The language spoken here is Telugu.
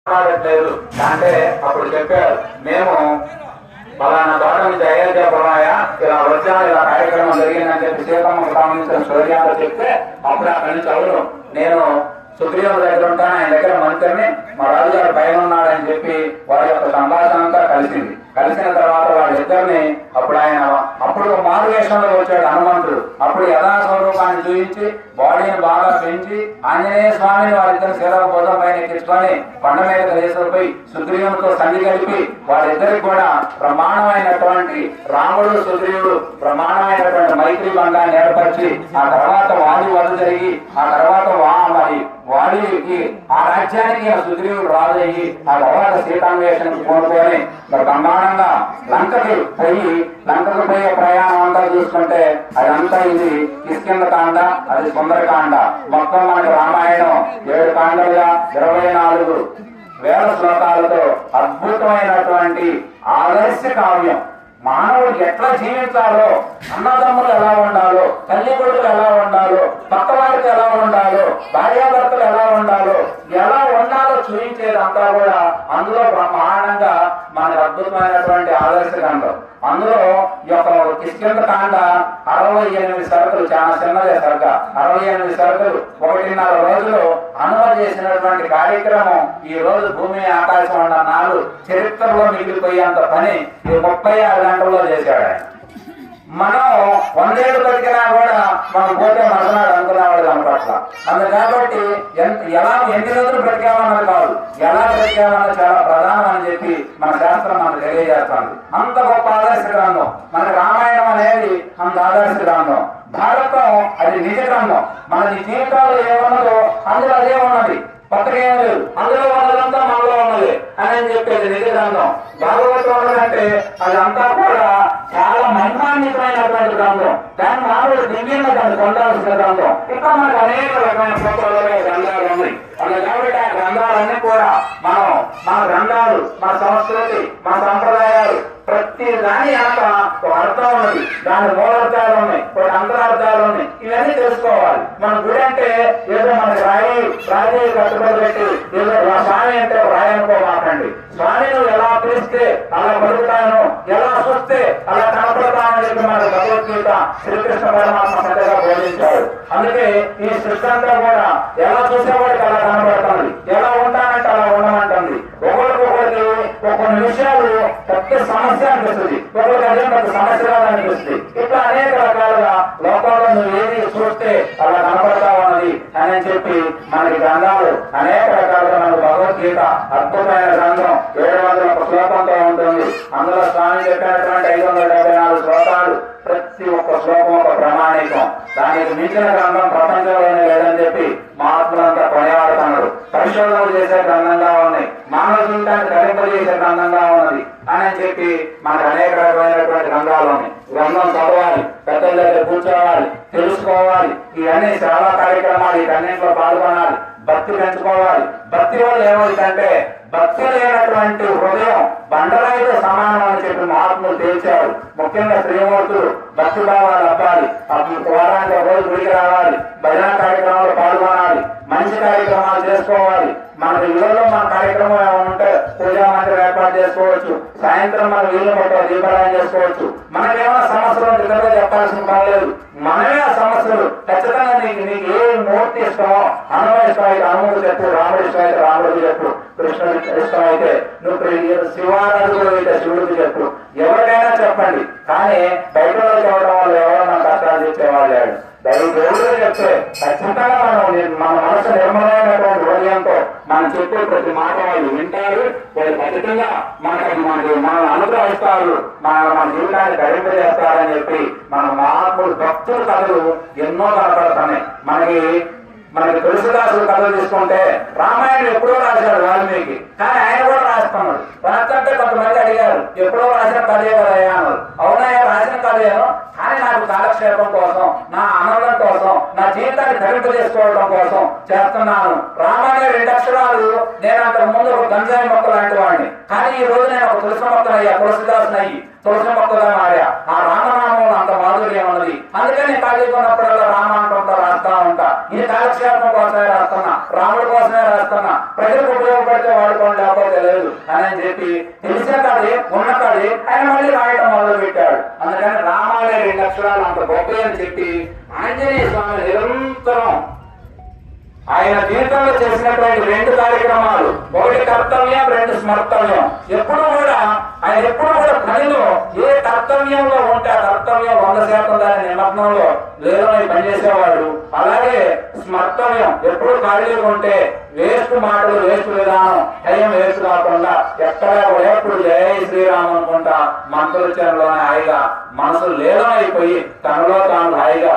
మాట్లాడట్లేదు అంటే అప్పుడు చెప్పారు, మేము పలానా తోట నుంచి అయోధ్య పోవాయా, ఇలా వచ్చాను, ఇలా కార్యక్రమం జరిగిందని చెప్పి సీతమ్మకు సంబంధించిన స్టోరీతో చెప్తే అప్పుడు అక్కడి నుంచి అవును నేను సుగ్రీవుల దగ్గర ఉంటాను, ఆయన దగ్గర మంత్రిని, మా రాజుగారు పైన ఉన్నాడని చెప్పి వారి యొక్క సంభాషణ అంతా కలిసింది. కలిసిన తర్వాత వాళ్ళిద్దరిని అప్పుడు మారువేషంలో వచ్చాడు హనుమంతుడు. అప్పుడు యథాస్వరూపాన్ని చూపించి బాడీని బాగా పెంచి ఆంజనేయ స్వామిని వారిద్దరు శిరవ భుజం పైన ఎక్కించుకొని కొండ మీద వేసుకుపోయి సుగ్రీవునితో సంధి కలిపి వారిద్దరికి కూడా బ్రహ్మాండమైనటువంటి రాముడు సుగ్రీవుడు బ్రహ్మాండమైనటువంటి మైత్రి బంధాన్ని ఏర్పరిచి ఆ తర్వాత వాలి వధ జరిగి ఆ తర్వాత వాలికి ఆ రాజ్యానికి సుగ్రీవుడు రాజయ్యి ఆ తర్వాత సీతాన్వేషణకు కోరుకొని బ్రహ్మాండంగా లంకకు పోయే ప్రయాణం అంతా చూసుకుంటే అదంతా ఇది కిష్కింద కాండ, అది సుందరకాండ. మొత్తం మనకి రామాయణం 7 కాండలుగా 24,000 శ్లోకాలతో అద్భుతమైనటువంటి ఆదర్శ కావ్యం. మానవుడు ఎట్లా జీవించాలో, అన్నదమ్ములు ఎలా ఉండాలో, తల్లి కొడుకులు ఎలా ఉండాలో, పక్క వారికి ఎలా ఉండాలో, భార్యాభర్తలు ఎలా ఉండాలో చూపించేదంతా కూడా అందులో బ్రహ్మాండంగా మనకు అద్భుతమైనటువంటి ఆదర్శ గ్రంథం. అందులో ఈ యొక్క కిష్కింద కాండ 68 సరుకులు, చాలా చిన్నదే సరుక, 68 సరుకులు 1.5 రోజులు అనుమతి చేసినటువంటి కార్యక్రమం ఈ రోజు భూమి ఆకాశం ఉన్న 4 చరిత్రలో మిగిలిపోయేంత పని ఈ 36 గంటల్లో చేశాడు ఆయన. మనం 100 ఏళ్ళు బతికినా కూడా మనం పోతే మనసునాడు అనుకునేవాడు దాని పట్ల. కాబట్టి ఎన్ని రోజులు బ్రతికామన్నది కాదు, ఎలా బ్రతికామన్నది చాలా ప్రధానం అని చెప్పి మన శాస్త్రం మనకు తెలియజేస్తుంది. అంత గొప్ప ఆదర్శ గ్రంథం మనకి రామాయణం అనేది, అంత ఆదర్శ గ్రంథం. భారతం అది నిజ గ్రంథం. మన జీవితాలు ఏమన్నదో అందులో అదే ఉన్నది, కొత్తగా ఏం లేదు. అందులో ఉన్నదంతా మనలో ఉన్నది అని చెప్పేది నిజ గ్రంథం. భాగవతం అంటే అదంతా కూడా చాలా మహిమాన్వితమైనటువంటి గ్రంథం. దాన్ని మానవుడు దివ్యంగా దాన్ని పొందాల్సిన గ్రంథం. ఇంకా మనకు అనేక రకమైన పుస్తకాలు గ్రంథాలు ఉన్నాయి. కాబట్టి ఆ గ్రంథాలన్నీ కూడా మన గ్రంథాలు, మన సంస్కృతి, మన సంప్రదాయాలు ప్రతి దాని యొక్క ఒక అర్థం ఉన్నది. దాని మూలార్థాలు ఉన్నాయి, ఒక అంతరార్థాలు ఉన్నాయి. ఇవన్నీ తెలుసుకోవాలి. మన గుడి అంటే ఏదో మనకి రాజీ కట్టుబడి పెట్టి ఏదో స్వామి అంటే రాయి అనుకోమాకండి. స్వామి నువ్వు ఎలా పిలిస్తే అలా పలుకుతాను, ఎలా చూస్తే అలా కనపడతానని చెప్పి మన భగవద్గీత శ్రీకృష్ణ పరమాత్మ పెద్దగా బోధించాడు. అందుకే ఈ సృష్టి అంతా కూడా ఎలా చూసేవాడికి అలా కనబడుతుంది, ఎలా ఉంటానంటే అలా ఉండమంటుంది. ఒకరికొకరికి కొన్ని విషయాలు పెద్ద సమస్య అనిపిస్తుంది, ఒకరికి అదే పెద్ద సమస్యగా అనిపిస్తుంది. ఇట్లా అనేక రకాలుగా లోకంలో నువ్వు ఏది చూస్తే అలా కనపడతా ఉన్నది అని చెప్పి మనకి గ్రంథాలు అనేక రకాలుగా మనకు భగవద్గీత అద్భుతమైన గ్రంథం 701 శ్లోకంతో ఉంటుంది. అందులో స్వామి చెప్పినటువంటి 574 శ్లోకాలు, ప్రతి ఒక్క శ్లోకం ఒక ప్రమాణికం. దానికి మించిన గ్రంథం ప్రపంచంలోనే లేదని చెప్పి మహాత్ములంతా కొనేవాడుతున్నారు. పరిశోధనలు చేసే గ్రంథంగా ఉన్నాయి, మానవ జీవితాన్ని తరింపజేసే గ్రంథంగా ఉన్నది అని చెప్పి మనకు అనేక రకమైనటువంటి గ్రంథాలు ఉన్నాయి. గ్రంథం చదవాలి, పెద్దల దగ్గర కూర్చోవాలి, తెలుసుకోవాలి. ఇవన్నీ సేవా కార్యక్రమాలు వీటన్నింటిలో పాల్గొనాలి, భక్తి పెంచుకోవాలి. భక్తి వల్ల ఏమవుతుందంటే భక్తి లేనటువంటి హృదయం బండరాయితో సమానం అని చెప్పి మహాత్ములు తేల్చారు. ముఖ్యంగా శ్రీమూర్తులు భక్తి భావాలు అవ్వాలి, వారానికి రోజు గుడికి రావాలి, భజన కార్యక్రమాలు పాల్గొనాలి, మంచి కార్యక్రమాలు చేసుకోవాలి. మన ఇళ్ళలో మన కార్యక్రమం ఏమంటే పూజా మందిరం ఏర్పాటు చేసుకోవచ్చు, సాయంత్రం మన వీళ్ళు మొత్తం దీపారాయణ చేసుకోవచ్చు. మనకేమైనా సమస్యలు ఇతరులు చెప్పాల్సిన పని లేదు, మనమే ఆ సమస్యలు. ఖచ్చితంగా నీకు ఏ మూర్తి ఇష్టమో హనుమ ఇష్టమైతే హనుముడు చెప్పు, రాముడు ఇష్టమైతే రాముడికి చెప్పు, కృష్ణుడు ఇష్టమైతే నువ్వు శివారాధకుడు అయితే శివుడికి చెప్పు, ఎవరికైనా చెప్పండి. కానీ బయట చెప్పడం వల్ల ఎవరన్నా కష్టాలు చెప్పేవాళ్ళు లేడు. దేవుడు చెప్తే ఖచ్చితంగా మన మనసు నిర్మలమైనటువంటి హృదయంతో మనం చెప్పే ప్రతి మాట వాళ్ళు వింటారు. వాళ్ళు ఖచ్చితంగా మనల్ని అనుగ్రహిస్తారు, మన జీవితాన్ని ధరింపజేస్తారని చెప్పి మన మహాత్ముడు భక్తుల కథలు ఎన్నో కనపడుతున్నాయి. మనకి తులసిదాసులు కథలు తీసుకుంటే రామాయణం ఎప్పుడో రాశాడు వాల్మీకి, కానీ ఆయన కూడా రాస్తున్నాడు. రాస్తుంటే కొంతమంది అడిగారు, ఎప్పుడో రాసిన కథే కదా అన్నారు. అవునా, రాసిన కథేనో, కానీ నాకు కాలక్షేపం కాలక్షేపం కోసం, నా ఆనందం కోసం, నా జీవితాన్ని ధరింప చేసుకోవడం కోసం చేస్తున్నాను. రామ అనే 2 అక్షరాలు నేను అంతకు ముందు ఒక గంజాయి మొక్క లాంటి వాడిని, కానీ ఈ రోజు నేను ఒక తులసి మొక్కనయ్యా, తులసిదాసునయ్యి తులసి మొక్కగా మారా. ఆ రామనామంలో అంత మాధుర్యం ఉన్నది. అందుకని ఖాళీగా ఉన్నప్పుడల్లా రామ అంటుంటా, రాస్తా ఉంటా. ఇది కాలక్షేపం కోసమే రాస్తున్నా, రాముడి కోసమే రాస్తున్నా, ప్రజలకు ఉపయోగపడితే వాడుకోండి, లేకపోతే లేదు అని చెప్పి తెలిసిన కాడి ఉన్న కాడి ఆయన మళ్ళీ రాయటం మొదలు పెట్టాడు. అందుకని రామాలే 2 అక్షరాలు అంత గొప్ప అని చెప్పి ఆంజనేయ స్వామి నిరంతరం ఆయన జీవితంలో చేసినటువంటి 2 కార్యక్రమాలు, 1 కర్తవ్యం, 2 స్మర్తవ్యం. ఆయన ఎప్పుడు కూడా పనిలో ఏ కర్తవ్యంలో ఉంటే ఆ కర్తవ్యం 100% దాని నిమగ్నంలో లేదని పనిచేసేవాడు. అలాగే స్మర్తవ్యం ఎప్పుడు ఖాళీగా ఉంటే వేస్ట్ మాటలు, వేస్ట్ విధానం, టైం వేస్ట్ కాకుండా ఎక్కడ ఎప్పుడు జయ శ్రీరామ్ అనుకుంటా మంత్రోచ్చరణలోనే హాయిగా మనసు లేదమైపోయి తనలో తాను హాయిగా